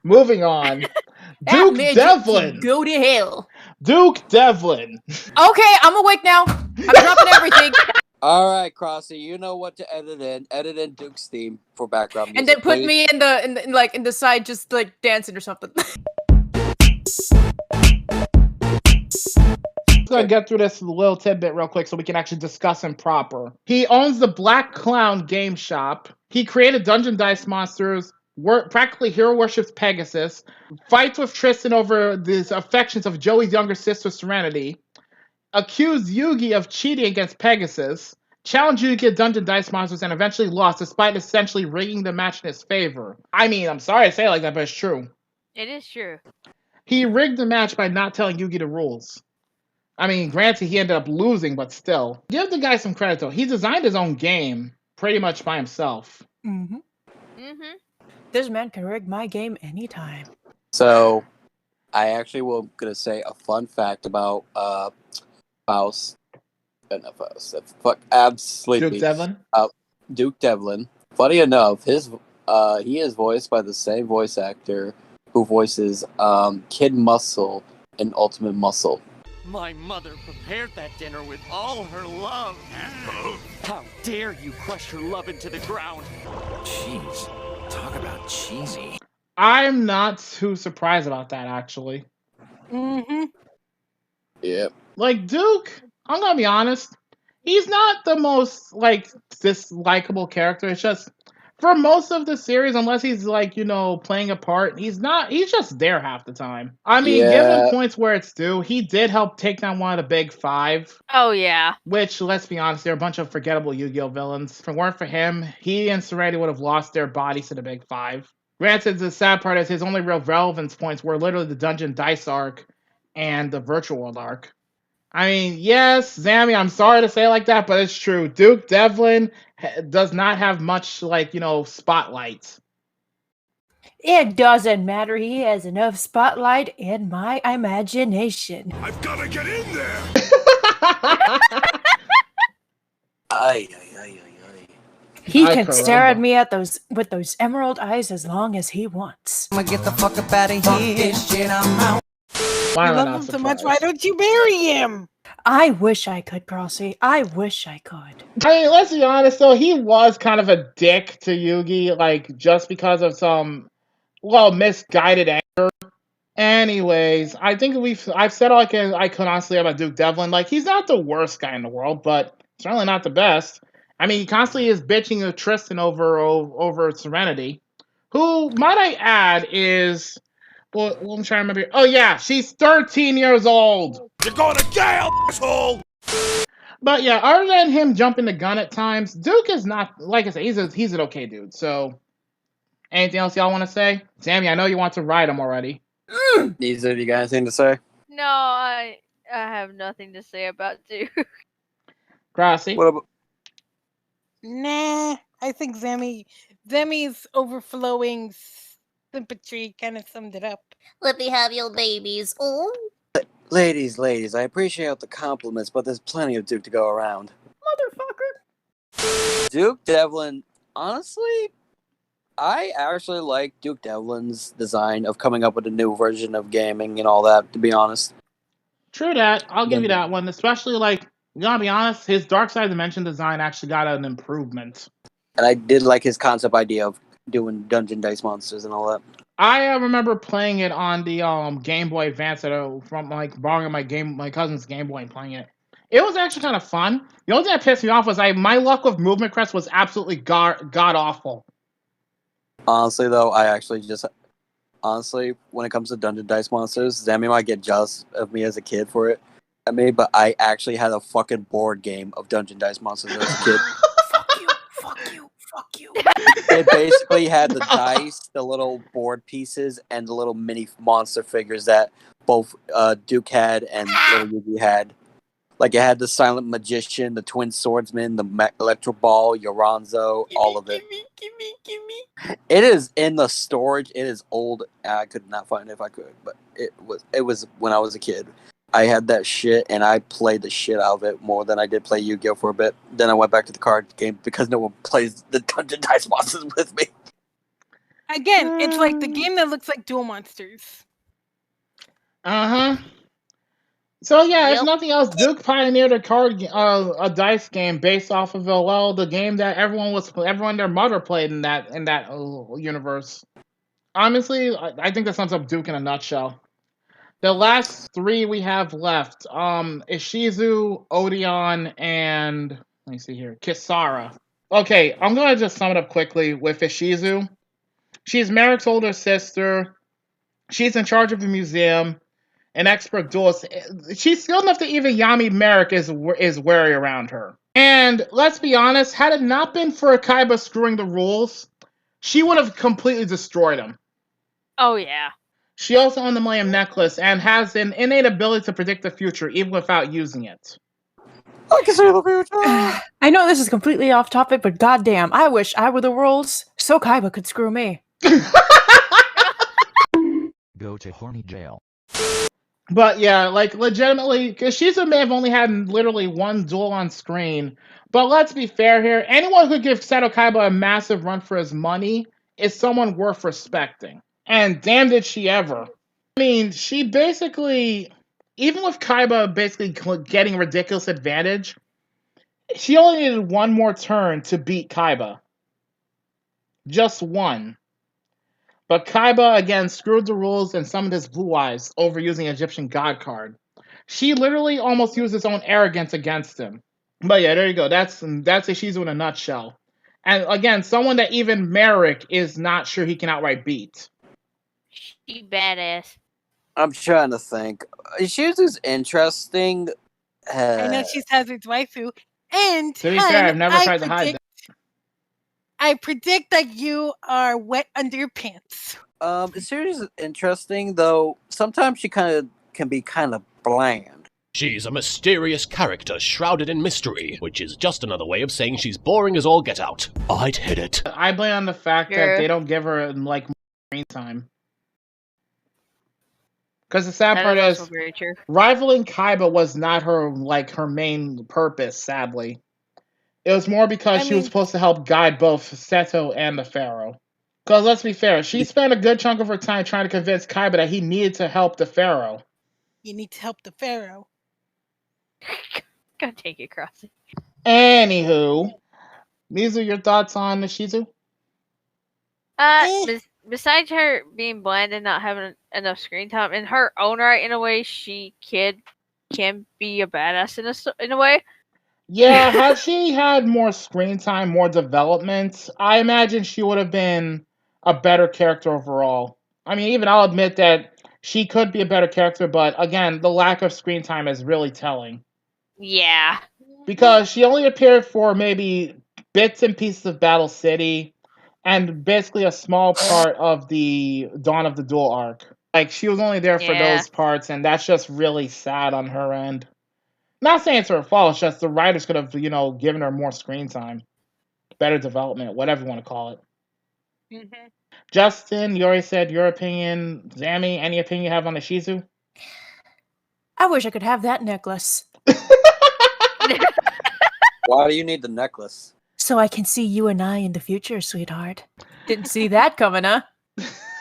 Moving on. That Duke midget can Devlin. go to hell. Duke Devlin. Okay, I'm awake now. I'm dropping everything. All right, Crossy, you know what to edit in. Edit in Duke's theme for background music, And then put please. me in the side, just like dancing or something. Gonna get through this little tidbit real quick so we can actually discuss him proper. He owns the Black Clown game shop. He created Dungeon Dice Monsters. Practically hero worships Pegasus. Fights with Tristan over the affections of Joey's younger sister Serenity. Accused Yugi of cheating against Pegasus. Challenged Yugi at Dungeon Dice Monsters and eventually lost despite essentially rigging the match in his favor. I mean, I'm sorry to say it like that, but it's true. It is true. He rigged the match by not telling Yugi the rules. I mean, granted, he ended up losing, but still. Give the guy some credit, though. He designed his own game pretty much by himself. Mm-hmm. Mm-hmm. This man can rig my game anytime. So, I actually was gonna say a fun fact about Faust. Not Faust. Sleepy. Duke Devlin? Duke Devlin. Funny enough, he is voiced by the same voice actor who voices Kid Muscle in Ultimate Muscle. My mother prepared that dinner with all her love. How dare you crush her love into the ground? Jeez, talk about cheesy. I'm not too surprised about that, actually. Mm-hmm. Yep. Like, Duke, I'm gonna be honest, he's not the most, dislikable character. It's just, for most of the series, unless he's, playing a part, he's just there half the time. I mean, Yeah. given points where it's due, he did help take down one of the big five. Oh yeah. Which, let's be honest, they're a bunch of forgettable Yu-Gi-Oh villains. If it weren't for him, he and Serenity would have lost their bodies to the big five. Granted, the sad part is his only real relevance points were literally the Dungeon Dice arc and the Virtual World arc. I mean, yes, Zammy, I'm sorry to say it like that, but it's true. Duke Devlin does not have much, spotlight. It doesn't matter. He has enough spotlight in my imagination. I've gotta get in there! Ay. He Ay, can caramba. stare at me with those emerald eyes as long as he wants. I'ma get the fuck up out of here. This shit, I'm out. Why You am I love not him so much. surprised? Why don't you marry him? I wish I could, Crossy. I wish I could. I mean, let's be honest, though, he was kind of a dick to Yugi, just because of some, misguided anger. Anyways, I think I've said all I could honestly about Duke Devlin. He's not the worst guy in the world, but certainly not the best. I mean, he constantly is bitching with Tristan over Serenity, who, might I add, is... Well, I'm trying to remember. Oh, yeah, she's 13 years old. You're going to jail, asshole! But yeah, other than him jumping the gun at times, Duke is not, like I said, he's an okay dude. So, anything else y'all want to say? Sammy, I know you want to ride him already. Neither of you got anything to say? No, I have nothing to say about Duke. Grassy. What about... Nah, I think Zemmy's overflowing sympathy kind of summed it up. Let me have your babies. Oh, Ladies, I appreciate the compliments, but there's plenty of Duke to go around. Motherfucker. Duke Devlin, honestly, I actually like Duke Devlin's design of coming up with a new version of gaming and all that, to be honest. True that. I'll give you that one. Especially, you gotta be honest, his Dark Side Dimension design actually got an improvement. And I did like his concept idea of doing Dungeon Dice Monsters and all that. I remember playing it on the Game Boy Advance from borrowing my cousin's Game Boy and playing it. It was actually kind of fun. The only thing that pissed me off was my luck with Movement Crest was absolutely god awful. Honestly, though, when it comes to Dungeon Dice Monsters, Zammy might get jealous of me as a kid for it. But I actually had a fucking board game of Dungeon Dice Monsters as a kid. Fuck you. It basically had the dice, the little board pieces, and the little mini monster figures that both Duke had and little Yugi had. It had the Silent Magician, the Twin Swordsman, the Electro Ball, Yoranzo, all of it. Gimme. It is in the storage. It is old. I could not find it if I could, but it was when I was a kid. I had that shit, and I played the shit out of it more than I did play Yu-Gi-Oh! For a bit. Then I went back to the card game because no one plays the Dungeon Dice Monsters with me. Again, it's like the game that looks like Duel Monsters. Uh-huh. So yeah, if Yep. nothing else, Duke pioneered a dice game based off of the game that everyone their mother played in that universe. Honestly, I think that sums up Duke in a nutshell. The last three we have left, Ishizu, Odeon, and let me see here, Kisara. Okay, I'm gonna just sum it up quickly with Ishizu. She's Merrick's older sister. She's in charge of the museum, an expert duelist. She's skilled enough that even Yami Merrick is wary around her. And let's be honest, had it not been for Kaiba screwing the rules, she would have completely destroyed him. Oh yeah. She also owned the Millennium Necklace and has an innate ability to predict the future even without using it. I can see the future. I know this is completely off topic, but goddamn, I wish I were the rules so Kaiba could screw me. Go to horny jail. But yeah, like legitimately, because Shizu may have only had literally one duel on screen. But let's be fair here. Anyone who gives Seto Kaiba a massive run for his money is someone worth respecting. And damn did she ever. I mean, she basically, even with Kaiba basically getting ridiculous advantage, she only needed one more turn to beat Kaiba. Just one. But Kaiba, again, screwed the rules and summoned his blue eyes, overusing Egyptian god card. She literally almost used his own arrogance against him. But yeah, there you go. That's Ishizu in a nutshell. And again, someone that even Merrick is not sure he can outright beat. She badass. I'm trying to think. Ishizu's interesting. I know she's Hazard's waifu. And To be fair, I've never tried to hide that. I predict that you are wet under your pants. Ishizu's interesting, though sometimes she can be kind of bland. She's a mysterious character shrouded in mystery, which is just another way of saying she's boring as all get out. I'd hit it. I blame on the fact that they don't give her like more screen time. Because the sad part is, rivaling Kaiba was not her main purpose. Sadly, it was more because she was supposed to help guide both Seto and the Pharaoh. Because let's be fair, she spent a good chunk of her time trying to convince Kaiba that he needed to help the Pharaoh. You need to help the Pharaoh. Gotta take it, Crossy. Anywho, Mizu, your thoughts on Ishizu? Besides her being bland and not having enough screen time, in her own right, in a way, she can be a badass in a way. Yeah, had she had more screen time, more development, I imagine she would have been a better character overall. I mean, even I'll admit that she could be a better character, but again, the lack of screen time is really telling. Yeah. Because she only appeared for maybe bits and pieces of Battle City and basically a small part of the Dawn of the Duel arc. Like, she was only there for those parts, and that's just really sad on her end. Not saying it's her fault, it's just the writers could have, given her more screen time. Better development, whatever you want to call it. Mm-hmm. Justin, you already said your opinion. Zammy, any opinion you have on Ishizu? I wish I could have that necklace. Why do you need the necklace? So I can see you and I in the future, sweetheart. Didn't see that coming, huh?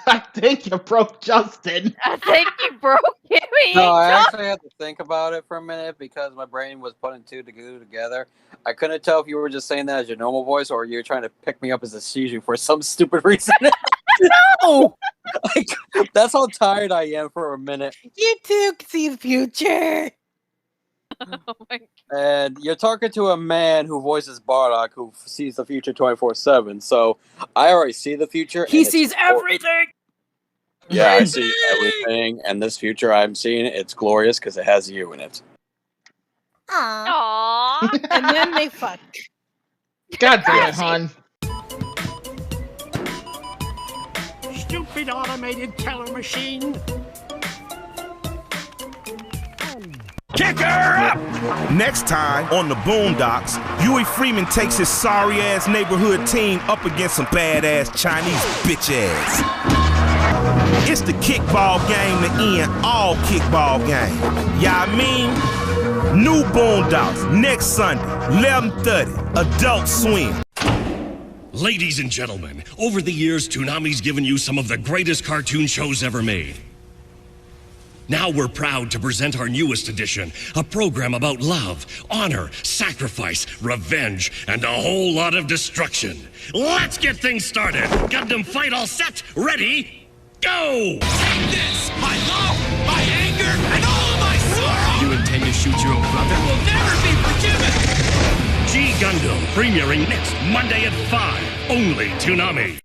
I think you broke Justin. I think you broke him. No, I actually had to think about it for a minute because my brain was putting two together. I couldn't tell if you were just saying that as your normal voice or you were trying to pick me up as a Shiju for some stupid reason. No! That's how tired I am for a minute. You too can see the future. Oh my God. And you're talking to a man who voices Bardock, who sees the future 24/7. So I already see the future. He sees everything. Yeah, I see everything. And this future I'm seeing, it's glorious because it has you in it. Aww. And then they fuck. God damn it, hon. Stupid automated teller machine. Kick her up! Next time on the Boondocks, Huey Freeman takes his sorry-ass neighborhood team up against some badass Chinese bitch-ass. It's the kickball game to end all kickball games. Y'all mean? New Boondocks, next Sunday, 11:30, Adult Swim. Ladies and gentlemen, over the years, Toonami's given you some of the greatest cartoon shows ever made. Now we're proud to present our newest edition, a program about love, honor, sacrifice, revenge, and a whole lot of destruction. Let's get things started. Gundam Fight all set, ready, go! Take this! My love, my anger, and all of my sorrow! You intend to shoot your own brother? Will never be forgiven! G Gundam, premiering next Monday at 5. Only Toonami.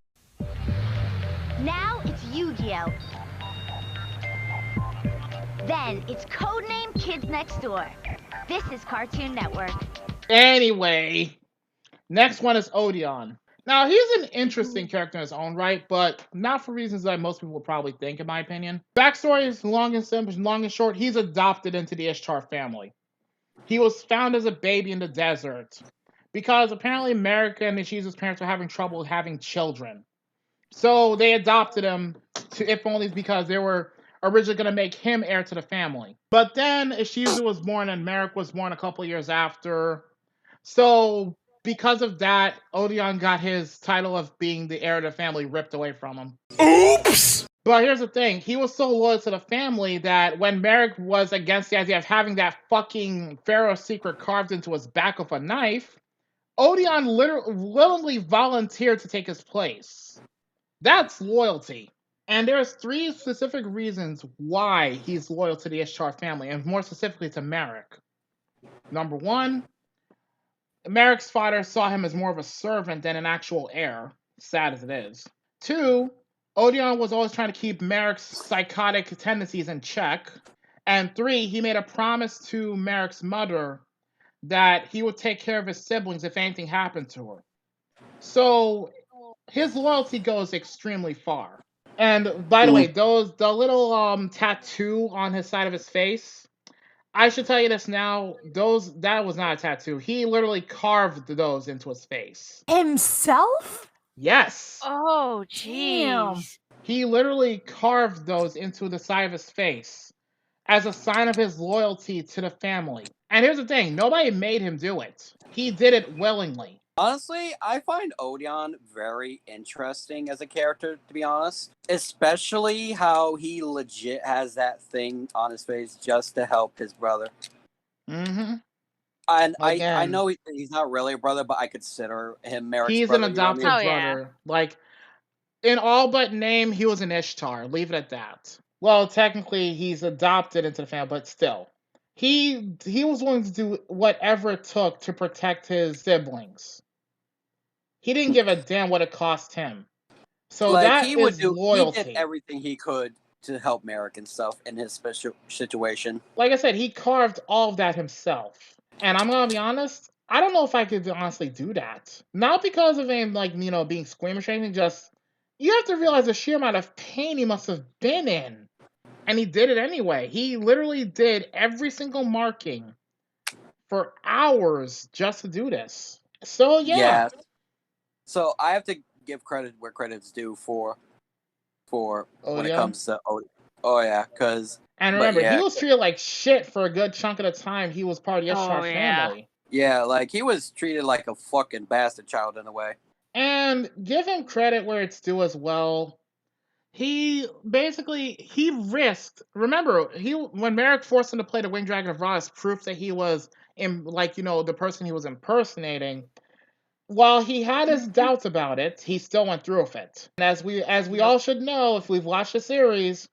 Now it's Yu-Gi-Oh! Then it's Codename Kids Next Door. This is Cartoon Network. Anyway, next one is Odeon. Now, he's an interesting character in his own right, but not for reasons that most people would probably think, in my opinion. Backstory is long and simple, long and short. He's adopted into the Ishtar family. He was found as a baby in the desert because apparently America and Ishizu's parents were having trouble having children. So they adopted him, if only because they were originally going to make him heir to the family. But then Ishizu was born and Merrick was born a couple years after. So because of that, Odeon got his title of being the heir of the family ripped away from him. Oops! But here's the thing. He was so loyal to the family that when Merrick was against the idea of having that fucking Pharaoh's secret carved into his back with a knife, Odeon willingly volunteered to take his place. That's loyalty. And there's 3 specific reasons why he's loyal to the Ishtar family, and more specifically to Merrick. Number 1, Merrick's father saw him as more of a servant than an actual heir, sad as it is. 2, Odeon was always trying to keep Merrick's psychotic tendencies in check. And 3, he made a promise to Merrick's mother that he would take care of his siblings if anything happened to her. So his loyalty goes extremely far. And by the way, the little tattoo on his side of his face, I should tell you this now, that was not a tattoo. He literally carved those into his face. Himself? Yes. Oh, jeez. He literally carved those into the side of his face as a sign of his loyalty to the family. And here's the thing, nobody made him do it. He did it willingly. Honestly, I find Odeon very interesting as a character, to be honest. Especially how he legit has that thing on his face just to help his brother. Mm-hmm. And I know he's not really a brother, but I consider him Merrick's He's brother. an adopted brother. Yeah. Like, in all but name, he was an Ishtar. Leave it at that. Well, technically, he's adopted into the family, but still. He was willing to do whatever it took to protect his siblings. He didn't give a damn what it cost him. So like, that is loyalty. He did everything he could to help Merrick and stuff in his special situation. Like I said, he carved all of that himself. And I'm gonna be honest, I don't know if I could honestly do that. Not because of him, like, being squeamish or anything, just, you have to realize the sheer amount of pain he must have been in. And he did it anyway. He literally did every single marking for hours just to do this. So, yeah. So, I have to give credit where credit's due for when it comes to Odeon. Oh, yeah, because... And remember, he was treated like shit for a good chunk of the time he was part of the Ishtar family. Yeah, like, he was treated like a fucking bastard child in a way. And give him credit where it's due as well. He risked. Remember, when Merrick forced him to play the Winged Dragon of Ra as proof that he was the person he was impersonating. While he had his doubts about it, he still went through with it. And as we all should know, if we've watched the series,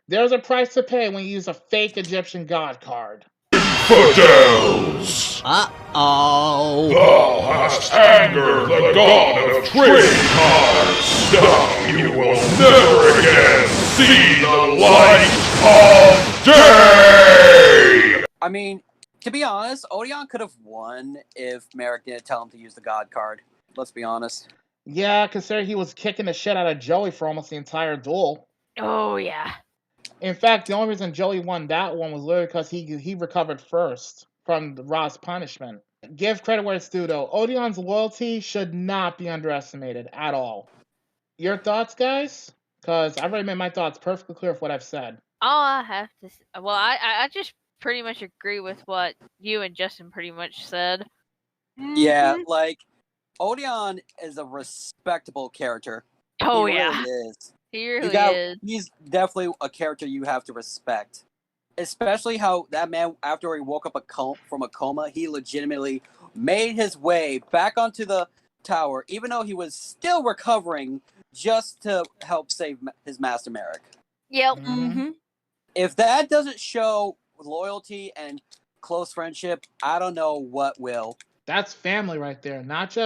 there's a price to pay when you use a fake Egyptian god card. Infidels! Uh-oh. Thou hast angered the god of trading cards. Now you will never again see the light of day! I mean, to be honest, Odeon could have won if Merrick didn't tell him to use the god card. Let's be honest. Yeah, considering he was kicking the shit out of Joey for almost the entire duel. Oh, yeah. In fact, the only reason Joey won that one was literally because he recovered first from Ra's punishment. Give credit where it's due, though. Odeon's loyalty should not be underestimated at all. Your thoughts, guys? Because I've already made my thoughts perfectly clear with what I've said. All I have to say... Well, I just pretty much agree with what you and Justin pretty much said. Yeah, like, Odeon is a respectable character. Oh He yeah, really is. he really is. He's definitely a character you have to respect. Especially how that man, after he woke up from a coma, he legitimately made his way back onto the tower, even though he was still recovering, just to help save his master Merrick. Yep. Mm-hmm. If that doesn't show loyalty and close friendship, I don't know what will. That's family right there. That's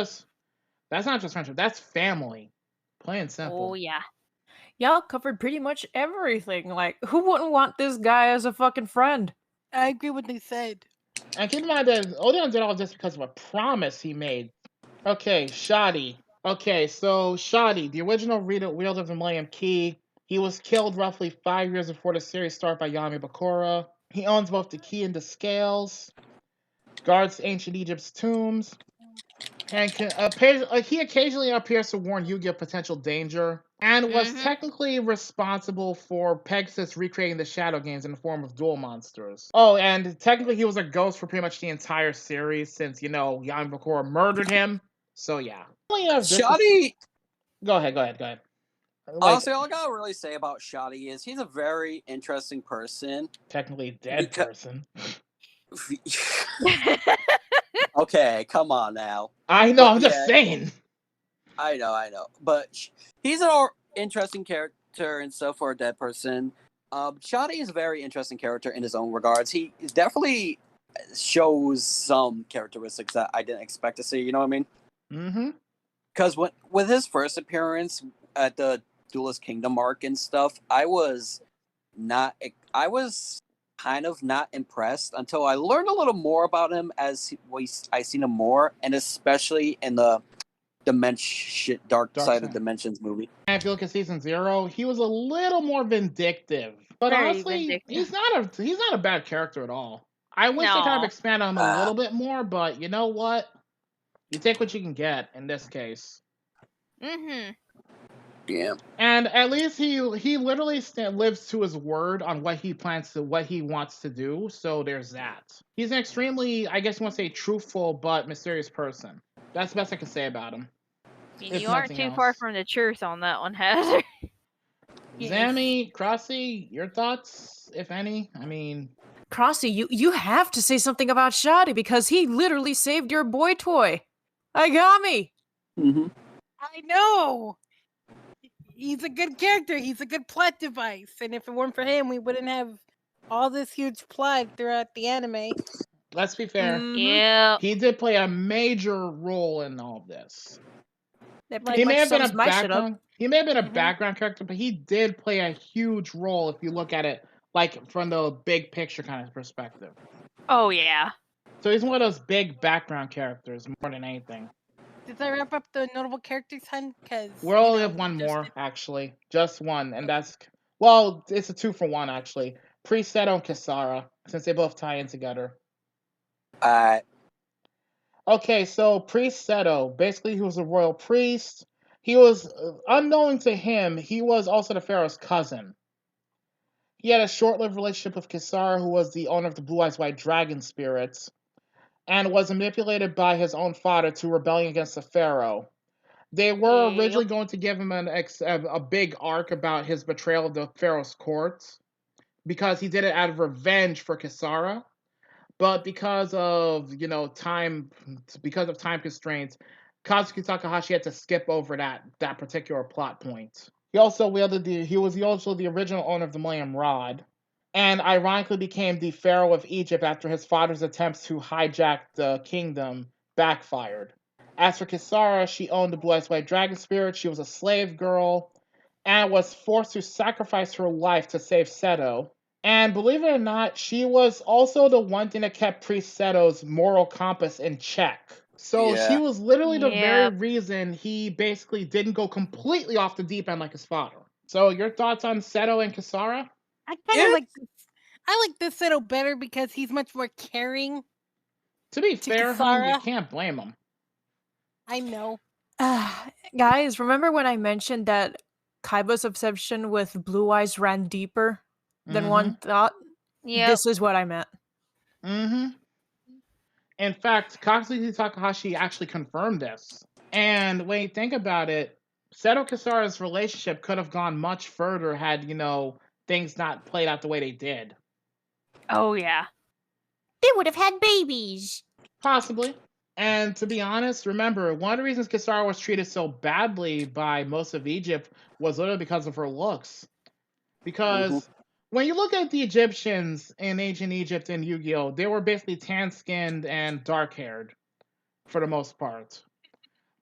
not just friendship. That's family. Plain and simple. Oh yeah. Y'all covered pretty much everything. Like, who wouldn't want this guy as a fucking friend? I agree with what they said. And keep in mind that Odeon did all this because of a promise he made. Okay, Shoddy. Okay, so Shoddy, the original wielder of the Millennium Key, he was killed roughly 5 years before the series started by Yami Bakura. He owns both the key and the scales, guards ancient Egypt's tombs, and he occasionally appears to warn Yugi of potential danger, and was technically responsible for Pegasus recreating the Shadow Games in the form of duel monsters. Oh, and technically he was a ghost for pretty much the entire series since, Yami Bakura murdered him. So yeah. Shoddy. Go ahead. Honestly, all I gotta really say about Shoddy is he's a very interesting person. Technically dead person. Okay, come on now. I know, I'm just saying. I know. But he's an interesting character and stuff for a dead person. Shoddy is a very interesting character in his own regards. He definitely shows some characteristics that I didn't expect to see, you know what I mean? Mm-hmm. Because with his first appearance at the Duelist Kingdom arc and stuff, I was kind of not impressed until I learned a little more about him as I seen him more, and especially in the Dark Side of Dimensions movie. And if you look at season 0, he was a little more vindictive. But Very honestly, vindictive. he's not a bad character at all. I wish they kind of expanded on him a little bit more, but you know what? You take what you can get in this case. Mm-hmm. Yeah. And at least he literally lives to his word on what he wants to do. So there's that. He's an extremely, I guess you want to say, truthful but mysterious person. That's the best I can say about him. You aren't too far from the truth on that one, Hazard. Zammy, Crossy, your thoughts, if any? I mean, Crossy, you have to say something about Shoddy because he literally saved your boy toy. Agami. Mm-hmm. I know. He's a good character. He's a good plot device. And if it weren't for him, we wouldn't have all this huge plot throughout the anime. Let's be fair. Yeah. He did play a major role in all of this. He may have been a background. He may have been a background character, but he did play a huge role if you look at it like from the big picture kind of perspective. Oh yeah. So he's one of those big background characters more than anything. Did I wrap up the notable characters, hun? Because we only have one more, actually. Just one, and that's it's a 2-for-1 actually. Priest Seto and Kisara, since they both tie in together. Okay, so Priest Seto, basically he was a royal priest. He was, unknown to him, he was also the pharaoh's cousin. He had a short-lived relationship with Kisara, who was the owner of the Blue Eyes White Dragon spirits, and was manipulated by his own father to rebelling against the pharaoh. They were originally going to give him a big arc about his betrayal of the pharaoh's court, because he did it out of revenge for Kisara. But because of time constraints, Kazuki Takahashi had to skip over that particular plot point. He was also the original owner of the Millennium Rod, and ironically became the pharaoh of Egypt after his father's attempts to hijack the kingdom backfired. As for Kisara, she owned the Blue Eyes White Dragon Spirit. She was a slave girl and was forced to sacrifice her life to save Seto. And believe it or not, she was also the one thing that kept Priest Seto's moral compass in check. So she was literally the very reason he basically didn't go completely off the deep end like his father. So your thoughts on Seto and Kisara? I kind of like this Seto better because he's much more caring. To be fair, you can't blame him. I know. Guys, remember when I mentioned that Kaiba's obsession with Blue Eyes ran deeper than one thought? Yeah. This is what I meant. In fact, Kazuki Takahashi actually confirmed this. And when you think about it, Seto Kisara's relationship could have gone much further had, things not played out the way they did. Oh yeah. They would have had babies. Possibly. And to be honest, remember, one of the reasons Kisara was treated so badly by most of Egypt was literally because of her looks. Because when you look at the Egyptians in ancient Egypt and Yu-Gi-Oh, they were basically tan-skinned and dark-haired for the most part.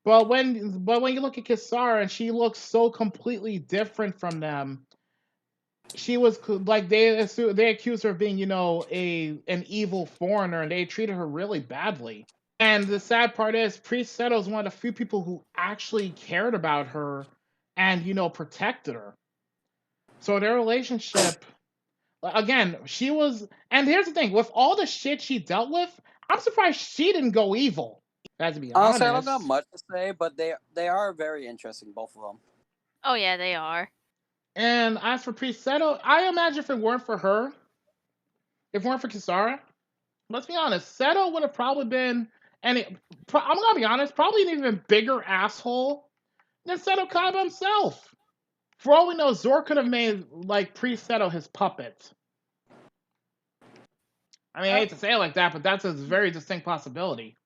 But when you look at Kisara and she looks so completely different from them, she was like they accused her of being, an evil foreigner, and they treated her really badly. And the sad part is, Priest Seto is one of the few people who actually cared about her and, protected her. So their relationship, again, she was. And here's the thing: with all the shit she dealt with, I'm surprised she didn't go evil. To be Honestly, honest, I don't got much to say, but they are very interesting, both of them. Oh yeah, they are. And as for Priest Seto, I imagine if it weren't for her, if it weren't for Kisara, let's be honest, Seto would have probably been, I'm gonna be honest, probably an even bigger asshole than Seto Kaiba himself. For all we know, Zor could have made like Priest Seto his puppet. I mean, I hate to say it like that, but that's a very distinct possibility.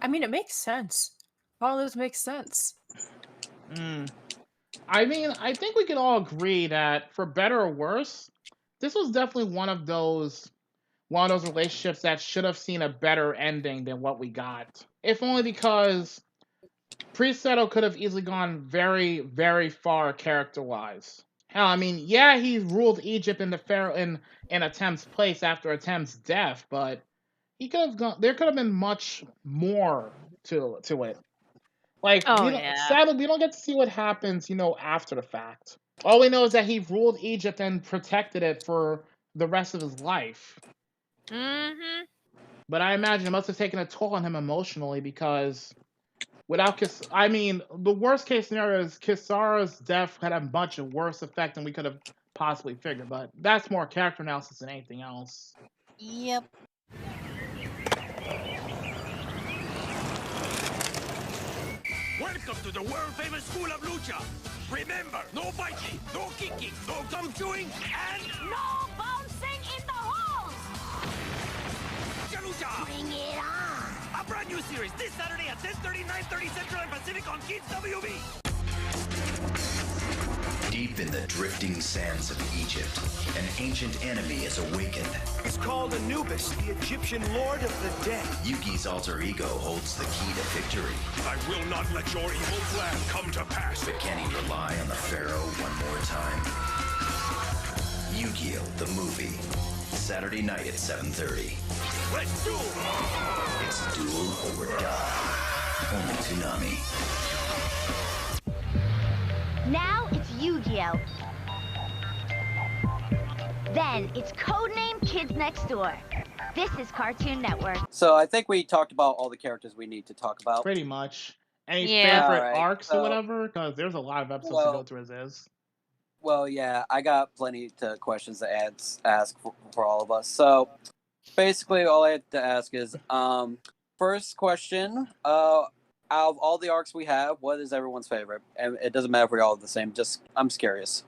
I mean, it makes sense. All this makes sense. I mean, I think we can all agree that for better or worse, this was definitely one of those relationships that should have seen a better ending than what we got. If only because Priest Seto could have easily gone very, very far character-wise. Hell, I mean, yeah, he ruled Egypt in the Pharaoh in Atem's place after Atem's death, but he could have gone. There could have been much more to it. Like, sadly, we don't get to see what happens, after the fact. All we know is that he ruled Egypt and protected it for the rest of his life. But I imagine it must have taken a toll on him emotionally because without the worst case scenario is Kisara's death had a much worse effect than we could have possibly figured. But that's more character analysis than anything else. Yep. Welcome to the world-famous School of Lucha. Remember, no biting, no kicking, no gum chewing, and no bouncing in the halls! Lucha! Bring it on! A brand new series this Saturday at 10:30, 9:30 Central and Pacific on Kids WB. Deep in the drifting sands of Egypt, an ancient enemy is awakened. It's called Anubis, the Egyptian lord of the dead. Yugi's alter ego holds the key to victory. I will not let your evil plan come to pass. But can he rely on the Pharaoh one more time? Yu-Gi-Oh! The movie. Saturday night at 7:30. Let's duel! It's duel or die. Only Toonami. Now it's Yu-Gi-Oh! Then it's Codename Kids Next Door. This is Cartoon Network. So I think we talked about all the characters we need to talk about. Pretty much. Any favorite arcs or whatever? Because there's a lot of episodes to go through as is. Well, yeah, I got plenty of questions to ask for all of us. So basically, all I have to ask is, first question, out of all the arcs we have, what is everyone's favorite? And it doesn't matter if we're all the same. Just I'm just curious.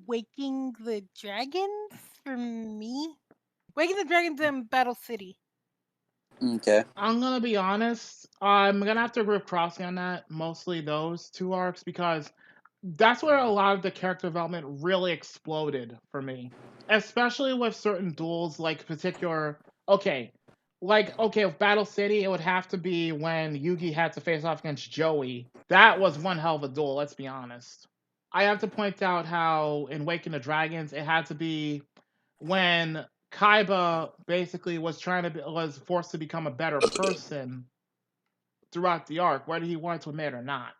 Waking the Dragons for me. Waking the Dragons and Battle City. Okay. I'm gonna be honest. I'm gonna have to agree with Crossy on that. Mostly those two arcs because that's where a lot of the character development really exploded for me. Especially with certain duels, like particular. With Battle City, it would have to be when Yugi had to face off against Joey. That was one hell of a duel, let's be honest. I have to point out how in Waking the Dragons, it had to be when Kaiba basically was forced to become a better person throughout the arc, whether he wanted to admit it or not.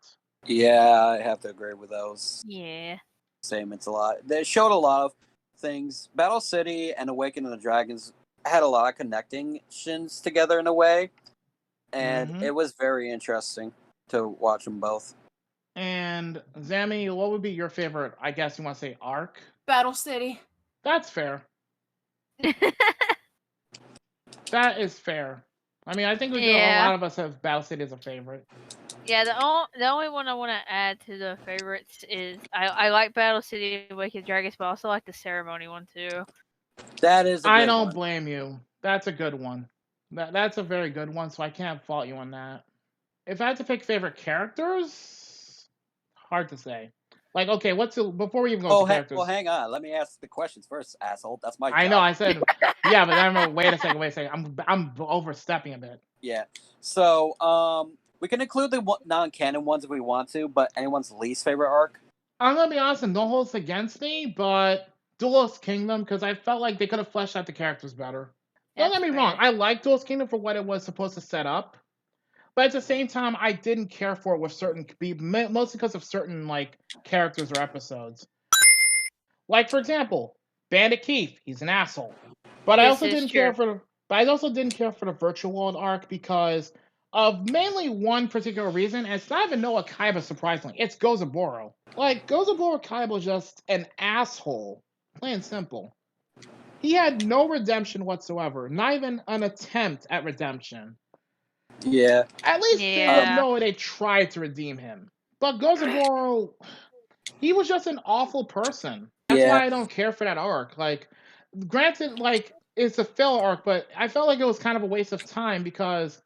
Yeah, I have to agree with those. Yeah. Statements a lot. They showed a lot of things. Battle City and Awakening the Dragons had a lot of connections together in a way, and it was very interesting to watch them both. And Zami, what would be your favorite, I guess you want to say, arc? Battle City. That's fair. That is fair. I mean, I think a Yeah. lot of us have Battle City as a favorite. Yeah, the only one I want to add to the favorites is I like Battle City Wicked Dragons, but I also like the Ceremony one too. That is a good I don't one. blame you. That's a good one. That's a very good one, so I can't fault you on that. If I had to pick favorite characters, hard to say. Like, okay, before we even go to characters? Well, hang on. Let me ask the questions first, asshole. That's my job. I know. I said, yeah, but then wait a second. I'm overstepping a bit. Yeah. So, we can include the non-canon ones if we want to, but anyone's least favorite arc? I'm gonna be honest, and don't hold this against me, but Duelist Kingdom, because I felt like they could have fleshed out the characters better. Don't get me wrong, I like Duelist Kingdom for what it was supposed to set up, but at the same time, I didn't care for it with mostly because of certain like characters or episodes. Like for example, Bandit Keith, he's an asshole. But I also didn't care for the Virtual World arc because of mainly one particular reason, and it's not even Noah Kaiba, surprisingly. It's Gozaburo. Like, Gozaburo Kaiba is just an asshole. Plain and simple. He had no redemption whatsoever. Not even an attempt at redemption. Yeah. At least they tried to redeem him. But Gozaburo, he was just an awful person. That's why I don't care for that arc. Like, granted, like, it's a filler arc, but I felt like it was kind of a waste of time because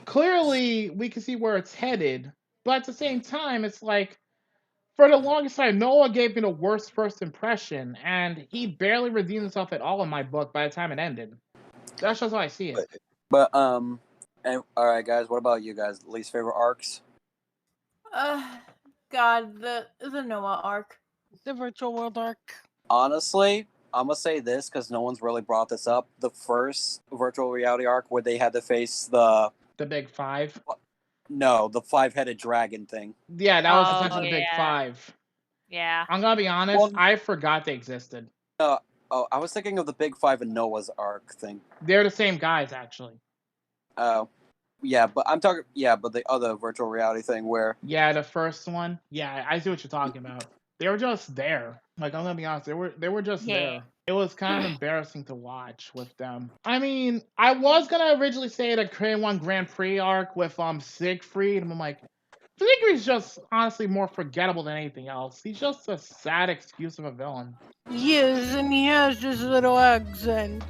clearly we can see where it's headed. But at the same time, it's like, for the longest time, Noah gave me the worst first impression, and he barely redeemed himself at all in my book by the time it ended. That's just how I see it. But all right, guys. What about you guys? Least favorite arcs? God, the Noah arc, the Virtual World arc. Honestly, I'm gonna say this because no one's really brought this up. The first virtual reality arc where they had to face the Big Five. No, the 5-headed dragon thing. Yeah, that was essentially the Big Five. Yeah. I'm gonna be honest, I forgot they existed. I was thinking of the Big Five and Noah's arc thing. They're the same guys, actually. Oh. Yeah, but I'm talking. Yeah, but the other virtual reality thing where. Yeah, the first one. Yeah, I see what you're talking about. They were just there. Like, I'm gonna be honest, they were just there. It was kind of embarrassing to watch with them. I mean, I was gonna originally say the Korean One Grand Prix arc with Siegfried, and I'm like, Siegfried's just honestly more forgettable than anything else. He's just a sad excuse of a villain. Yes, and he has this little accent.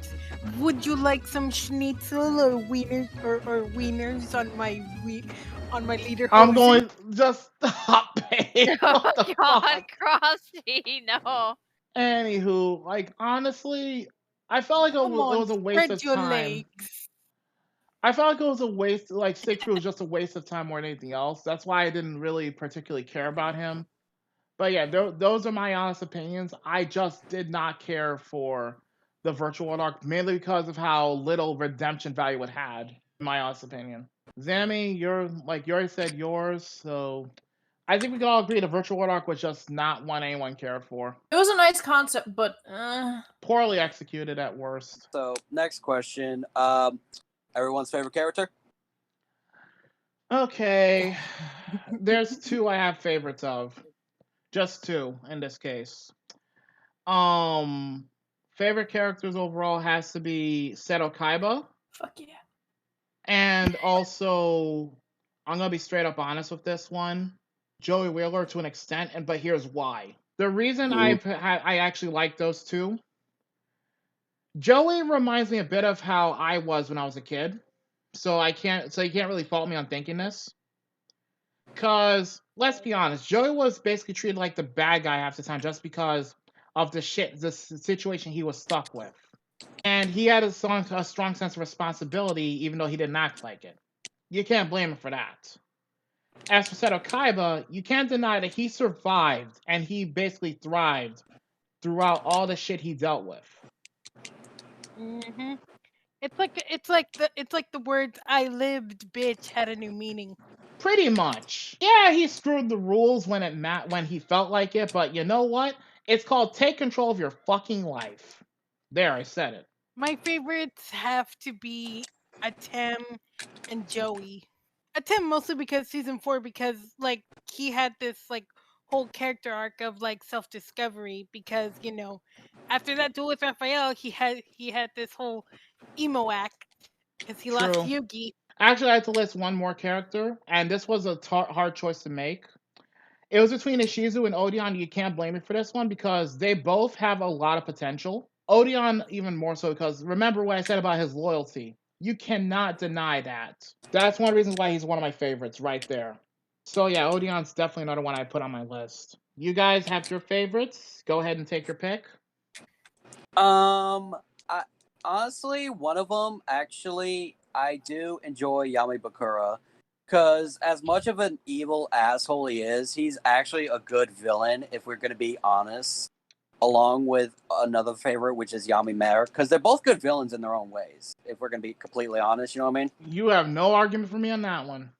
Would you like some schnitzel or wieners on my leader? I'm going just stop it. Oh God, Crossy, no. Anywho, like honestly, I felt like it was a waste of time. I felt like it was a waste. Like Siegfried was just a waste of time more than anything else. That's why I didn't really particularly care about him. But yeah, those are my honest opinions. I just did not care for the Virtual World arc mainly because of how little redemption value it had. In my honest opinion. Zammy, you already said yours, so I think we can all agree the Virtual World arc was just not one anyone cared for. It was a nice concept, but poorly executed at worst. So next question, everyone's favorite character? Okay, there's two I have favorites of, just two in this case. Favorite characters overall has to be Seto Kaiba. Fuck yeah. And also, I'm gonna be straight up honest with this one. Joey Wheeler to an extent, but here's why. The reason I actually like those two. Joey reminds me a bit of how I was when I was a kid, so you can't really fault me on thinking this. Cause let's be honest, Joey was basically treated like the bad guy half the time just because of the situation he was stuck with. And he had a strong sense of responsibility, even though he didn't act like it. You can't blame him for that. As for Seto Kaiba, you can't deny that he survived and he basically thrived throughout all the shit he dealt with. Mm-hmm. It's like the words "I lived, bitch" had a new meaning. Pretty much. Yeah, he screwed the rules when he felt like it, but you know what? It's called take control of your fucking life. There, I said it. My favorites have to be Atem and Joey. Atem mostly because season 4, because like he had this like whole character arc of like self-discovery, because after that duel with Raphael, he had this whole emo act Because he lost True. Yugi. Actually, I had to list one more character, and this was a hard choice to make. It was between Ishizu and Odeon. You can't blame me for this one because they both have a lot of potential. Odeon even more so because remember what I said about his loyalty. You cannot deny that. That's one of the reasons why he's one of my favorites right there. So yeah, Odeon's definitely another one I put on my list. You guys have your favorites. Go ahead and take your pick. I, honestly, one of them actually, I do enjoy Yami Bakura, because as much of an evil asshole he is, he's actually a good villain. If we're gonna be honest, along with another favorite, which is Yami Merrick, because they're both good villains in their own ways. If we're gonna be completely honest, you know what I mean? You have no argument for me on that one.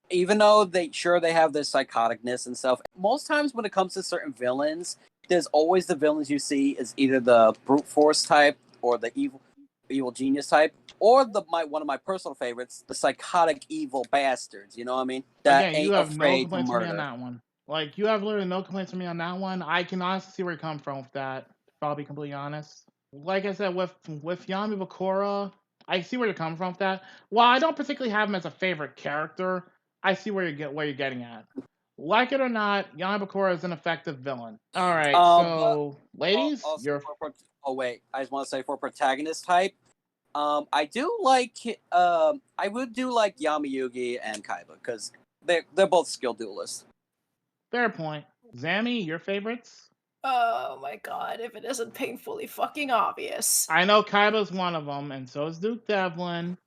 Even though they have this psychoticness and stuff, most times when it comes to certain villains, there's always the villains you see is either the brute force type or the evil genius type, or one of my personal favorites, the psychotic evil bastards. You know what I mean? That Again, you ain't have no afraid to complaints with me on murder. that one. Like, you have literally no complaints with me on that one. I can honestly see where you come from with that, if I'll be completely honest. Like I said, with Yami Bakura, I see where you're coming from with that. While I don't particularly have him as a favorite character, I see where you're getting at. Like it or not, Yami Bakura is an effective villain. All right, so ladies, Also I just want to say for protagonist type, I do like I would do like Yami Yugi and Kaiba because they're both skilled duelists. Fair point. Zammy, your favorites? Oh my god, if it isn't painfully fucking obvious. I know Kaiba's one of them, and so is Duke Devlin.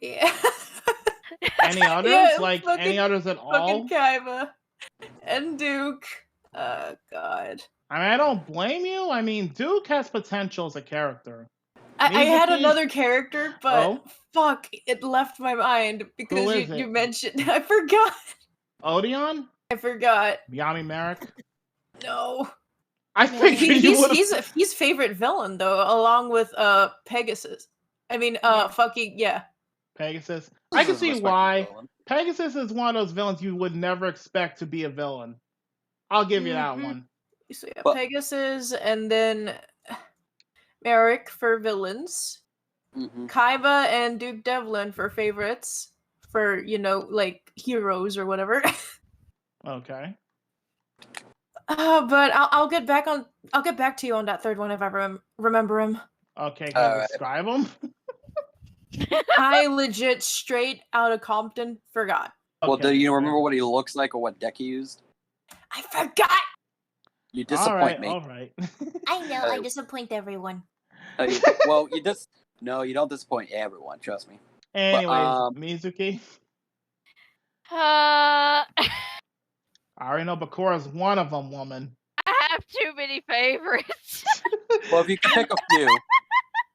Yeah. Any others? Yeah, any others at all? Fucking Kaiba. And Duke. God. I mean, I don't blame you. I mean, Duke has potential as a character. I had another character, but fuck, it left my mind because Who is you it? mentioned. I forgot. Odeon? I forgot. Yami Merrick? No. I figured you would have. He's favorite villain though, along with Pegasus. I mean, fucking yeah. Pegasus. I can see why. Pegasus is one of those villains you would never expect to be a villain. I'll give you that one. So yeah, Pegasus, and then Merrick for villains. Kaiba and Duke Devlin for favorites. For, like heroes or whatever. Okay. But I'll get back to you on that third one if I remember him. Okay, can you describe him? I legit straight out of Compton forgot. Well, do you remember what he looks like or what deck he used? I forgot. You disappoint me. All right. I know, I disappoint everyone. Well, you don't disappoint everyone. Trust me. Anyways, Mizuki. I already know Bakura's one of them, woman. have too many favorites. Well, if you can pick a few.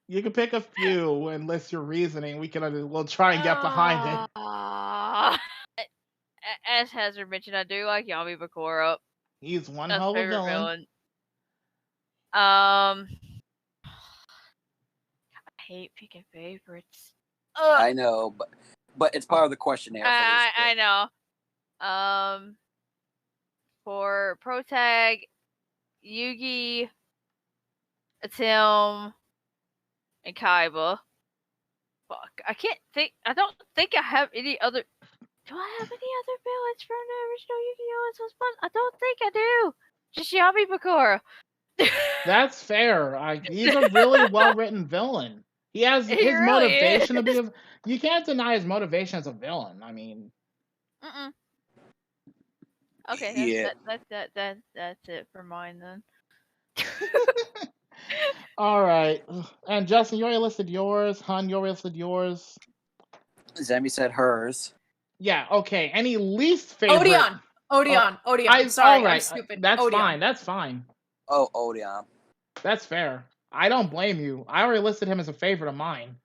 You can pick a few and list your reasoning. We'll try and get behind it. As Hazard mentioned, I do like Yami Bakura. He's one hell of a villain. I hate picking favorites. I know, but it's part of the questionnaire. I know. For Protag, Yugi, Tim, and Kaiba. Fuck, I can't think. I don't think I have any other. Do I have any other villains from the original Yu-Gi-Oh! And Suspense? I don't think I do. Just Yami Bakura. That's fair. He's a really well-written villain. He has his really motivation to be. You can't deny his motivation as a villain. I mean. Okay, that's it for mine then. All right, and Justin, you already listed yours. Hun, you already listed yours. Zemi said hers. Yeah. Okay. Any least favorite? Odeon. Sorry, I'm stupid. That's Odeon. fine. That's fine. Oh, Odeon. That's fair. I don't blame you. I already listed him as a favorite of mine.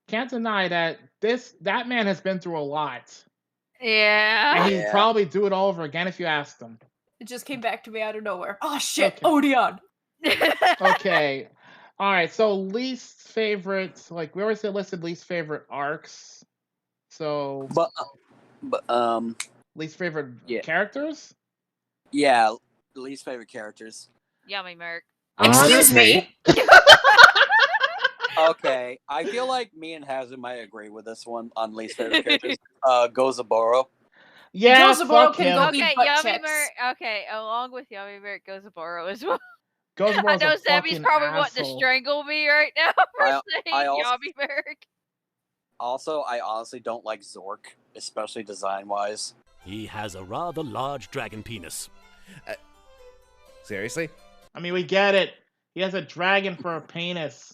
Can't deny that that man has been through a lot. Yeah. And he'd probably do it all over again if you asked him. It just came back to me out of nowhere. Oh shit, okay. Odeon. Okay. All right. So least favorite, like we already listed least favorite arcs. So. But least favorite characters. Yeah, least favorite characters. Yummy Merc. Excuse me. Okay, I feel like me and Hazard might agree with this one on least favorite characters. Gozaboro. Yeah, Gozaboro fuck can him. go Okay, eat butt Yummy checks. Merrick. Okay, along with Yummy Merrick goes Zaboro as well. I Gozaboro's know a Sammy's fucking probably wanting to asshole. strangle me right now for I saying also- Yummy Merrick. Also, I honestly don't like Zork, especially design-wise. He has a rather large dragon penis. Seriously? I mean, we get it. He has a dragon for a penis.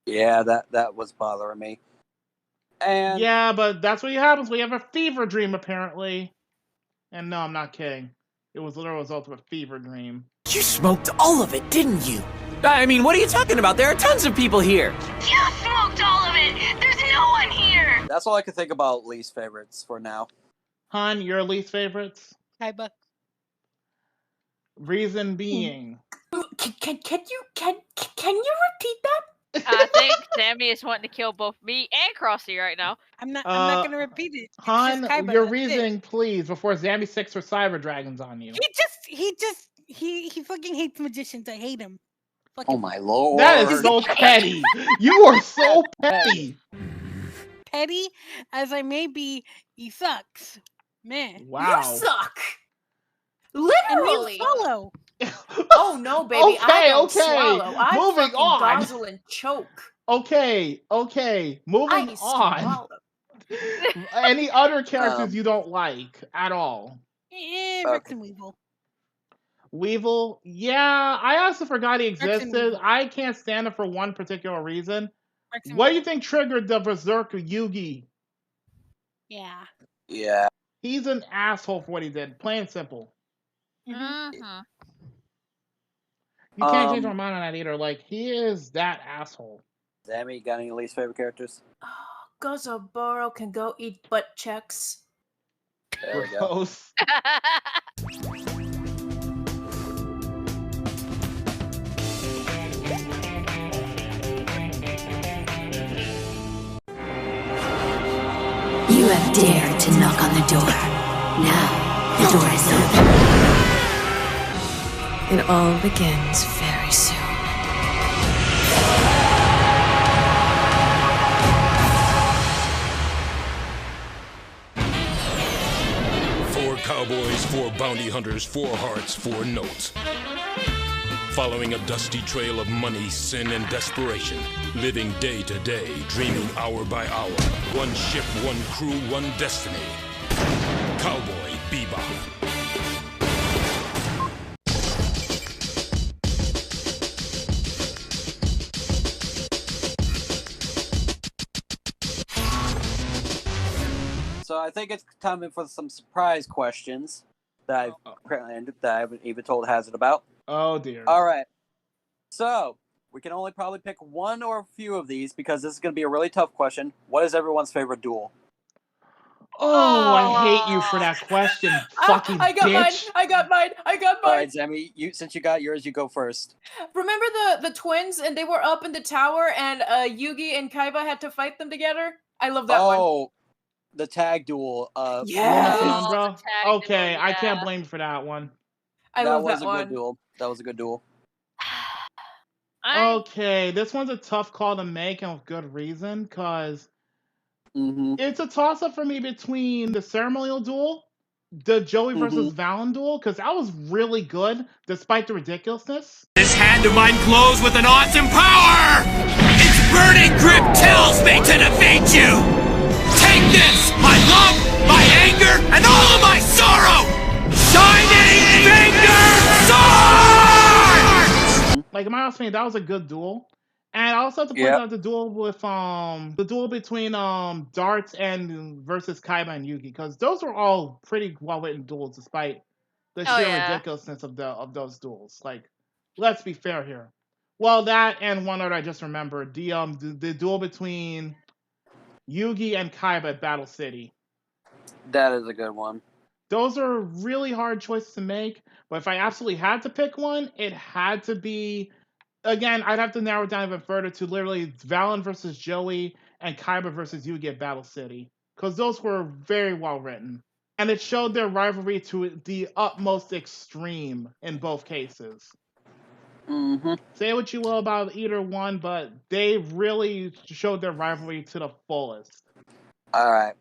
Yeah, that was bothering me. And yeah, but that's what happens. We have a fever dream, apparently. And no, I'm not kidding. It was literally a result of a fever dream. You smoked all of it, didn't you? I mean, what are you talking about? There are tons of people here. You smoked all of it! There's no one here! that's all I can think about least favorites for now. Han, your least favorites? Kaiba. Reason being. Can you repeat that? I think Sammy is wanting to kill both me and Crossy right now. I'm not gonna repeat it. It's Han, just Kaiba, your that's it. reasoning, please, before Zambi 6 or Cyber Dragons on you. He fucking hates magicians. I hate him. Oh my lord. That is so petty. You are so petty. Petty as I may be, he sucks. Man. Wow. You suck. Literally. Literally. Swallow. Oh no, baby. I don't swallow. I Moving fucking on. guzzle and choke. Okay. Moving on. Swallow. Any other characters you don't like at all? Rex and Weevil. Weevil? Yeah, I also forgot he Rex and existed. Weevil. I can't stand him for one particular reason. Rex and What do you Weevil. think triggered the Berserker Yugi? Yeah. Yeah. He's an asshole for what he did. Plain and simple. Mm-hmm. You can't change my mind on that either. Like, he is that asshole. Sammy, got any least favorite characters? Gozaboro can go eat butt checks. There we go. Gross. You have dared to knock on the door. Now, the door is open. It all begins very soon. Four cowboys, four bounty hunters, four hearts, four notes. Following a dusty trail of money, sin, and desperation. Living day to day, dreaming hour by hour. One ship, one crew, one destiny. Cowboy Bebop. So I think it's time for some surprise questions that I haven't even told Hazard about. Oh dear. All right. So we can only probably pick one or a few of these because this is going to be a really tough question. What is everyone's favorite duel? Oh, I hate you for that question, fucking I got bitch. mine. All right, Sammy, since you got yours, you go first. Remember the twins and they were up in the tower and Yugi and Kaiba had to fight them together? I love that one. Oh, the tag duel. Yeah, bro. tag Okay, duel, I can't yeah. blame you for that one. I that love was that a one. good duel. That was a good duel. Okay, this one's a tough call to make and with good reason, because it's a toss-up for me between the ceremonial duel, the Joey versus Valen duel, because that was really good, despite the ridiculousness. This hand of mine glows with an awesome power! Its burning grip tells me to defeat you! Take this! My love, my anger, and all of my sorrow! Shining Finger Sword! Like, in my opinion, that was a good duel. And I also have to point out the duel with the duel between Darts and versus Kaiba and Yugi, because those were all pretty well written duels despite the sheer ridiculousness of those duels. Like, let's be fair here. Well, that and one other I just remembered, the duel between Yugi and Kaiba at Battle City. That is a good one. Those are really hard choices to make, but if I absolutely had to pick one, it had to be, again, I'd have to narrow it down even further to literally Valen versus Joey and Kaiba versus Yugi at Battle City, because those were very well written. And it showed their rivalry to the utmost extreme in both cases. Mm-hmm. Say what you will about either one, but they really showed their rivalry to the fullest. All right.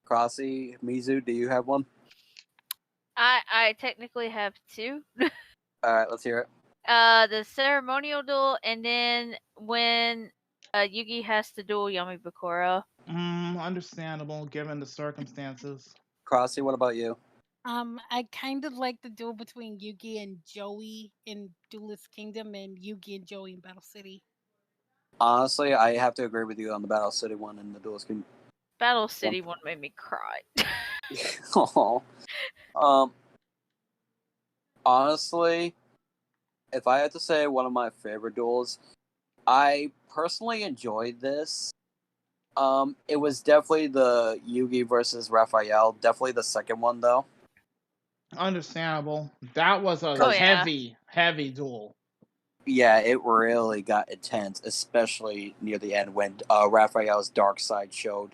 Crossy, Mizu, do you have one? I technically have two. All right, let's hear it. The ceremonial duel, and then when Yugi has to duel Yami Bakura. Understandable given the circumstances. Crossy, what about you? I kind of like the duel between Yugi and Joey in Duelist Kingdom and Yugi and Joey in Battle City. Honestly, I have to agree with you on the Battle City one and the Duelist Kingdom. Battle City one made me cry. Honestly, if I had to say one of my favorite duels, I personally enjoyed this. It was definitely the Yugi versus Raphael. Definitely the second one, though. Understandable. That was a heavy duel. Yeah, it really got intense, especially near the end when Raphael's dark side showed,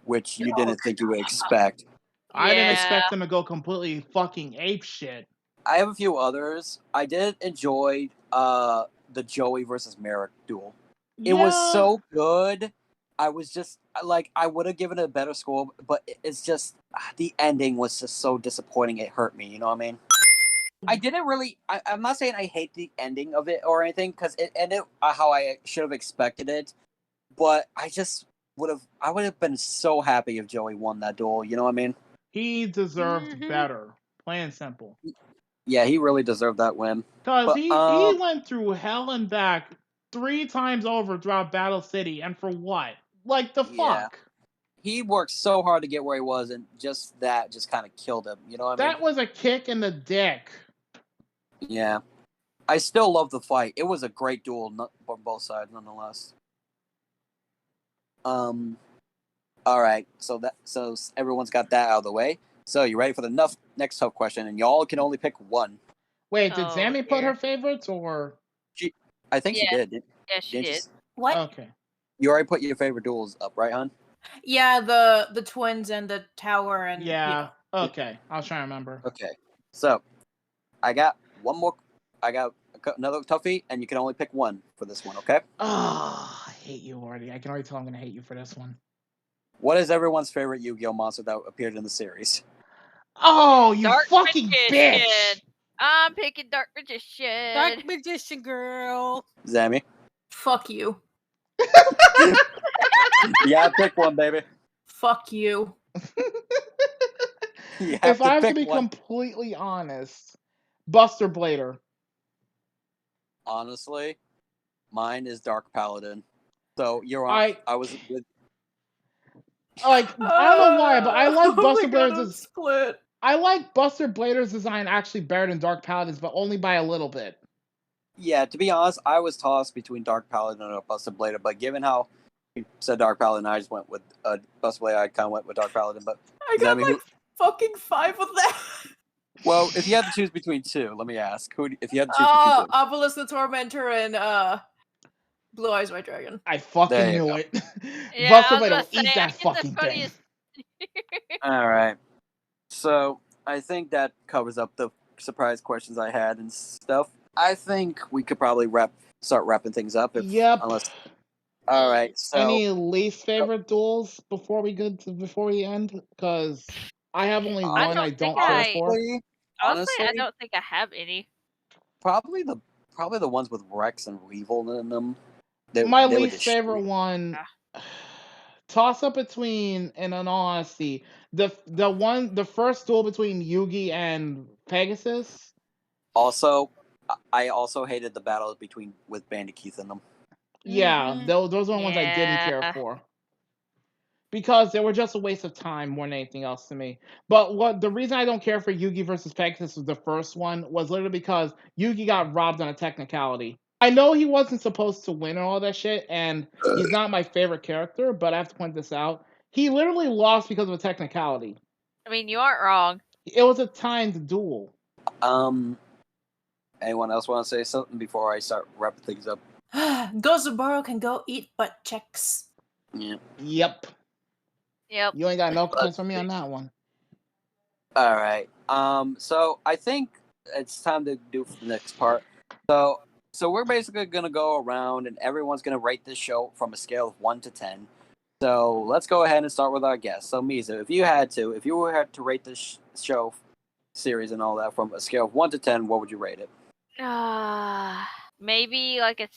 which you didn't think you would expect. I didn't expect him to go completely fucking ape shit. I have a few others. I did enjoy the Joey versus Merrick duel. It was so good. I was just like, I would have given it a better score, but it's just the ending was just so disappointing. It hurt me. You know what I mean? I didn't really. I'm not saying I hate the ending of it or anything because it ended how I should have expected it, but I just would have. I would have been so happy if Joey won that duel. You know what I mean? He deserved better. Plain and simple. Yeah, he really deserved that win. Because he went through hell and back 3 times over throughout Battle City, and for what? Like the fuck? He worked so hard to get where he was, and just that just kind of killed him. You know what I mean? That was a kick in the dick. Yeah. I still love the fight. It was a great duel on both sides, nonetheless. All right. So everyone's got that out of the way. So you ready for the next tough question? And y'all can only pick one. Wait, did Sammy put her favorites or? I think she did. Yeah, she did. What? Okay. You already put your favorite duels up, right, hon? Yeah, the twins and the tower and yeah. Okay, I'll try to remember. Okay, so I got one more. I got another toughie, and you can only pick one for this one. Okay? Oh, I hate you already. I can already tell I'm gonna hate you for this one. What is everyone's favorite Yu-Gi-Oh monster that appeared in the series? Oh, you Dark fucking Magician. bitch! I'm picking Dark Magician. Dark Magician girl. Zammy. Fuck you. Yeah, pick one, baby. Fuck you. If I have to be completely honest, Buster Blader. Honestly, mine is Dark Paladin. So you're on. I was with. Like I don't know why, but I like Buster Blader's split. I like Buster Blader's design actually better than Dark Paladin's, but only by a little bit. Yeah, to be honest, I was tossed between Dark Paladin and Buster Blader, but given how you said Dark Paladin, I just went with Buster Blader. I kind of went with Dark Paladin, but I got like fucking 5 of that. Well, if you had to choose between two, let me ask if you had to choose between two. Obelisk the Tormentor and Blue Eyes White Dragon. I fucking knew it. Yeah, Buster Blader will eat that fucking thing. All right. So I think that covers up the surprise questions I had and stuff. I think we could probably start wrapping things up. Unless. All right. So any least favorite duels before we end? Because I have only one I don't care for. Honestly, I don't think I have any. Probably the ones with Rex and Weevil in them. My least favorite one. Toss up between, in all honesty, the first duel between Yugi and Pegasus. Also, I also hated the battle with Bandicoot in them. Yeah, those are the ones I didn't care for. Because they were just a waste of time more than anything else to me. But the reason I don't care for Yugi versus Pegasus was the first one was literally because Yugi got robbed on a technicality. I know he wasn't supposed to win and all that shit, and he's not my favorite character, but I have to point this out. He literally lost because of a technicality. I mean, you aren't wrong. It was a timed duel. Anyone else want to say something before I start wrapping things up? Gozaburo can go eat butt checks. Yeah. Yep. You ain't got no comments from me on that one. All right. So I think it's time to do the next part. So we're basically gonna go around, and everyone's gonna rate this show from a scale of 1 to 10. So let's go ahead and start with our guest. So Mizu, if you had to rate this show series and all that from a scale of 1 to 10, what would you rate it? Maybe like a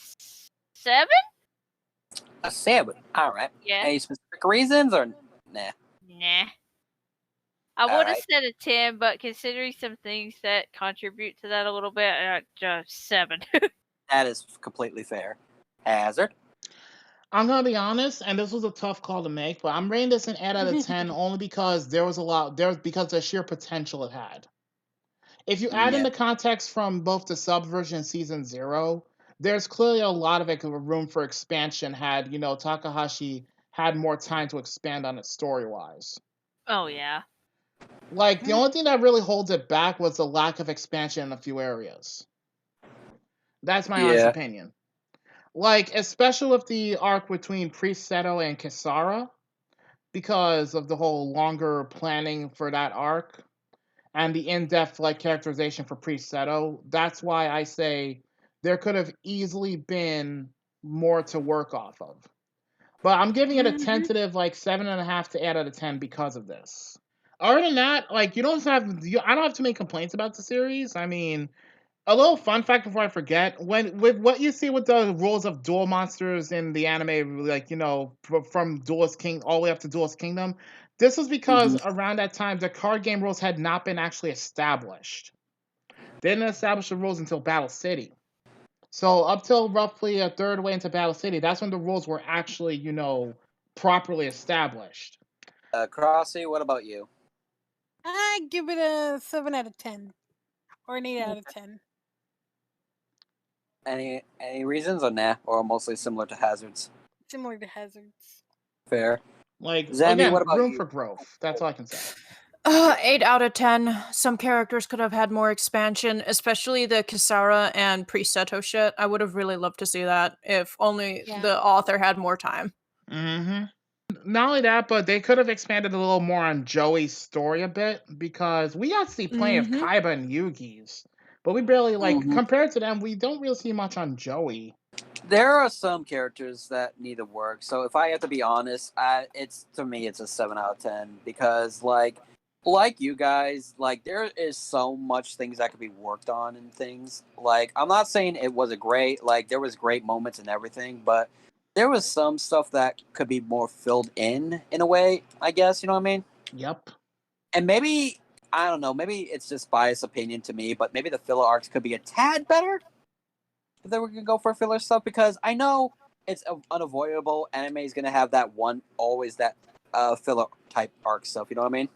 7? A 7. All right. Yeah. Any specific reasons or nah? Nah. I All would have right. said a 10, but considering some things that contribute to that a little bit, just 7. That is completely fair. Hazard. I'm gonna be honest, and this was a tough call to make, but I'm rating this an 8 out of 10 only because because of the sheer potential it had. If you add in the context from both the subversion and season 0, there's clearly a lot of room for expansion had, Takahashi had more time to expand on it story-wise. Oh, yeah. Like, the only thing that really holds it back was the lack of expansion in a few areas. That's my honest opinion. Like, especially with the arc between Priest Seto and Kisara, because of the whole longer planning for that arc and the in-depth characterization for Priest Seto. That's why I say there could have easily been more to work off of. But I'm giving it a tentative 7.5 to 8 out of 10 because of this. Other than that, I don't have too many complaints about the series. I mean, a little fun fact before I forget: with what you see with the rules of duel monsters in the anime, from Duelist King all the way up to Duelist Kingdom, this was because around that time the card game rules had not been actually established. They didn't establish the rules until Battle City. So up till roughly a third way into Battle City, that's when the rules were actually, properly established. Crossy, what about you? I give it a 7 out of 10. Or an 8 out of 10. Any reasons or nah? Or mostly similar to Hazards? Similar to Hazards. Fair. Zambi, again, what about room you? for growth. That's all I can say. 8 out of 10. Some characters could have had more expansion, especially the Kisara and Priest Seto shit. I would have really loved to see that if only the author had more time. Mm-hmm. Not only that, but they could have expanded a little more on Joey's story a bit, because we got to see plenty of Kaiba and Yugi's, but we barely compared to them, we don't really see much on Joey. There are some characters that need to work. So if I have to be honest, to me it's a 7 out of 10 because like you guys, there is so much things that could be worked on and things. I'm not saying it was a great, there was great moments and everything, but there was some stuff that could be more filled in a way, I guess, you know what I mean? Yep. And maybe, I don't know, maybe it's just biased opinion to me, but maybe the filler arcs could be a tad better if they were going to go for filler stuff, because I know it's unavoidable. Anime is going to have that filler type arc stuff, you know what I mean?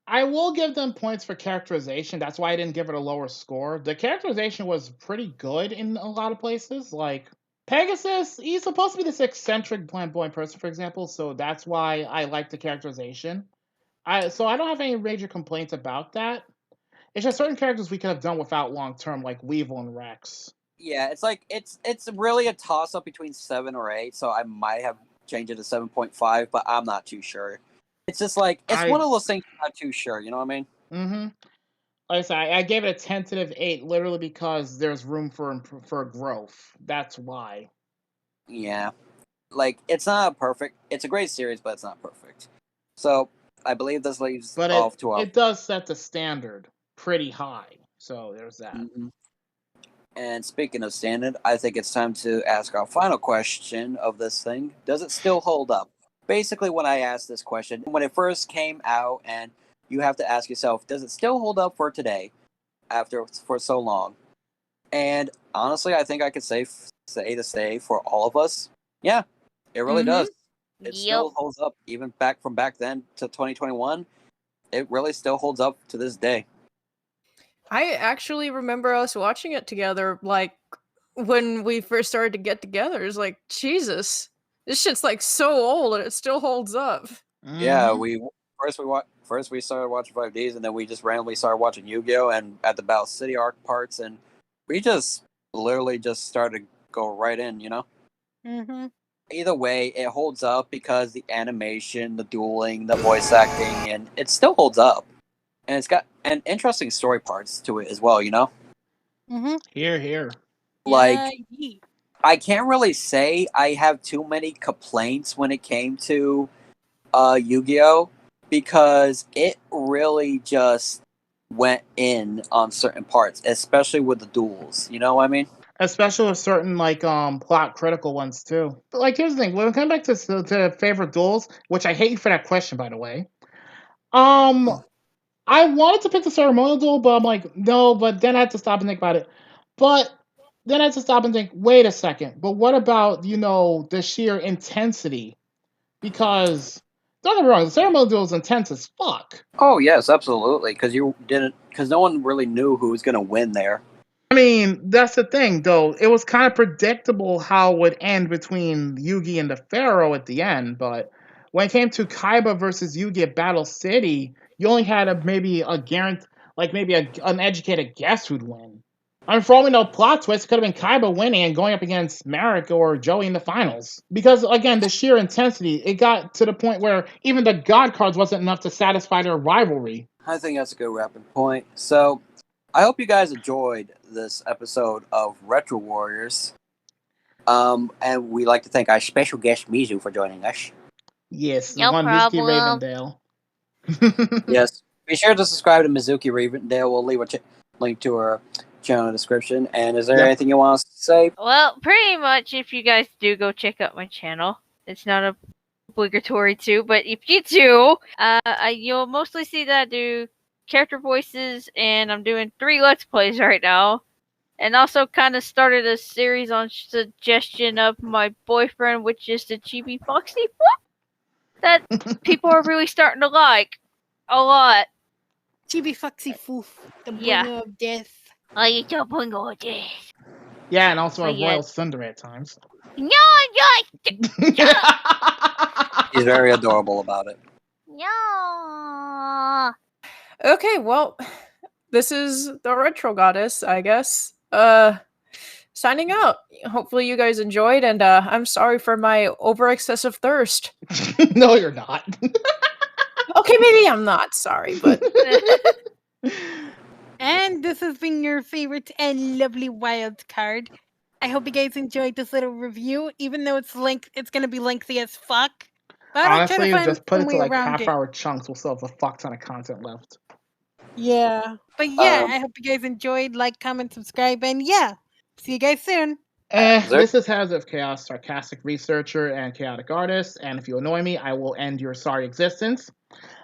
I will give them points for characterization. That's why I didn't give it a lower score. The characterization was pretty good in a lot of places. Like, Pegasus, he's supposed to be this eccentric flamboyant person, for example, so that's why I like the characterization. So I don't have any major complaints about that. It's just certain characters we could have done without long term, like Weevil and Rex. Yeah, it's really a toss up between 7 or 8, so I might have changed it to 7.5, but I'm not too sure. It's just one of those things I'm not too sure, you know what I mean? Mm-hmm. Like I said, I gave it a tentative 8 literally because there's room for growth. That's why. Yeah. It's not perfect. It's a great series, but it's not perfect. So, I believe this leaves off to our... It does set the standard pretty high. So, there's that. Mm-hmm. And speaking of standard, I think it's time to ask our final question of this thing. Does it still hold up? Basically, when I asked this question, when it first came out, and you have to ask yourself, does it still hold up for today, for so long? And honestly, I think I could say for all of us, yeah, it really does. It still holds up, even back then to 2021. It really still holds up to this day. I actually remember us watching it together, when we first started to get together. It's like, Jesus, this shit's so old and it still holds up. Yeah, first we started watching 5Ds, and then we just randomly started watching Yu-Gi-Oh! And at the Battle City arc parts, and we just literally just started to go right in, you know? Mm-hmm. Either way, it holds up because the animation, the dueling, the voice acting, and it still holds up. And it's got an interesting story parts to it as well, you know? Mm-hmm. Here. Like, I can't really say I have too many complaints when it came to Yu-Gi-Oh! Because it really just went in on certain parts, especially with the duels. You know what I mean? Especially with certain like plot critical ones too. But like here's the thing, when we come back to favorite duels, which I hate you for that question by the way. I wanted to pick the ceremonial duel, but I'm like, no, but then I had to stop and think about it. But then I had to stop and think, wait a second, but what about, the sheer intensity? Because don't get me wrong, the ceremonial duel is intense as fuck. Oh yes, absolutely. Because no one really knew who was gonna win there. I mean, that's the thing, though. It was kind of predictable how it would end between Yugi and the Pharaoh at the end, but when it came to Kaiba versus Yugi at Battle City, you only had maybe an educated guess who'd win. I mean, for all we know, plot twist, it could have been Kaiba winning and going up against Merrick or Joey in the finals. Because, again, the sheer intensity, it got to the point where even the God cards wasn't enough to satisfy their rivalry. I think that's a good wrapping point. So, I hope you guys enjoyed this episode of Retro Warriors. And we'd like to thank our special guest Mizu for joining us. Yes, no Mizuki problem. Ravendale. Yes, be sure to subscribe to Mizuki Ravendale. We'll leave a link to her channel in the description. And is there anything you want us to say? Well, pretty much if you guys do go check out my channel, it's not obligatory to, but if you do, you'll mostly see that I do character voices, and I'm doing 3 Let's Plays right now. And also kind of started a series on suggestion of my boyfriend, which is the Chibi Foxy that people are really starting to like a lot. Chibi Foxy Foof, the bringer of death. I the bringer of death. Yeah, and also a royal tsundere at times. No. He's very adorable about it. Yeah. Okay, well, this is the Retro Goddess, I guess. Signing out. Hopefully you guys enjoyed, and I'm sorry for my over excessive thirst. No, you're not. Okay, maybe I'm not sorry, but And this has been your favorite and lovely wild card. I hope you guys enjoyed this little review, even though it's gonna be lengthy as fuck. But honestly, just put it to like half-hour chunks. We'll still have a fuck ton of content left. Yeah, but yeah, I hope you guys enjoyed. Like, comment, subscribe, and yeah, see you guys soon. This is Hazard of Chaos, sarcastic researcher and chaotic artist. And if you annoy me, I will end your sorry existence.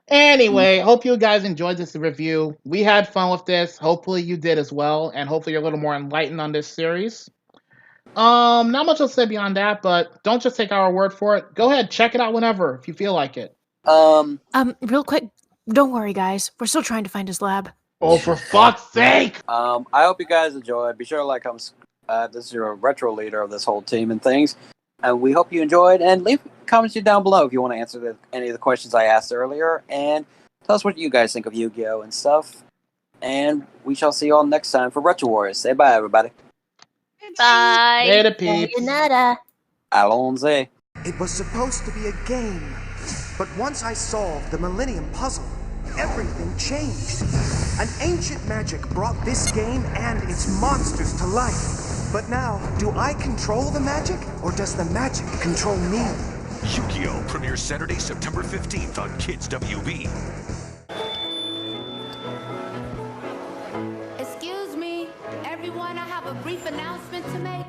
Anyway, hope you guys enjoyed this review. We had fun with this. Hopefully you did as well, and hopefully you're a little more enlightened on this series. Not much else to say beyond that, but don't just take our word for it. Go ahead, check it out whenever if you feel like it. Real quick, don't worry, guys. We're still trying to find his lab. Oh, for fuck's sake! I hope you guys enjoyed. Be sure to like, this is your retro leader of this whole team and things. And we hope you enjoyed. And leave comments down below if you want to answer any of the questions I asked earlier. And tell us what you guys think of Yu-Gi-Oh! And stuff. And we shall see you all next time for Retro Warriors. Say bye, everybody. Bye. Later, peeps. Sayonara. Alonze. It was supposed to be a game. But once I solved the Millennium Puzzle, everything changed. An ancient magic brought this game and its monsters to life. But now, do I control the magic, or does the magic control me? Yu-Gi-Oh! Premieres Saturday, September 15th on Kids WB. Excuse me, everyone, I have a brief announcement to make.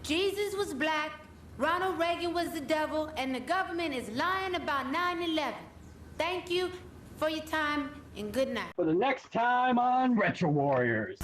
Jesus was black, Ronald Reagan was the devil, and the government is lying about 9/11. Thank you for your time, and good night. For the next time on Retro Warriors.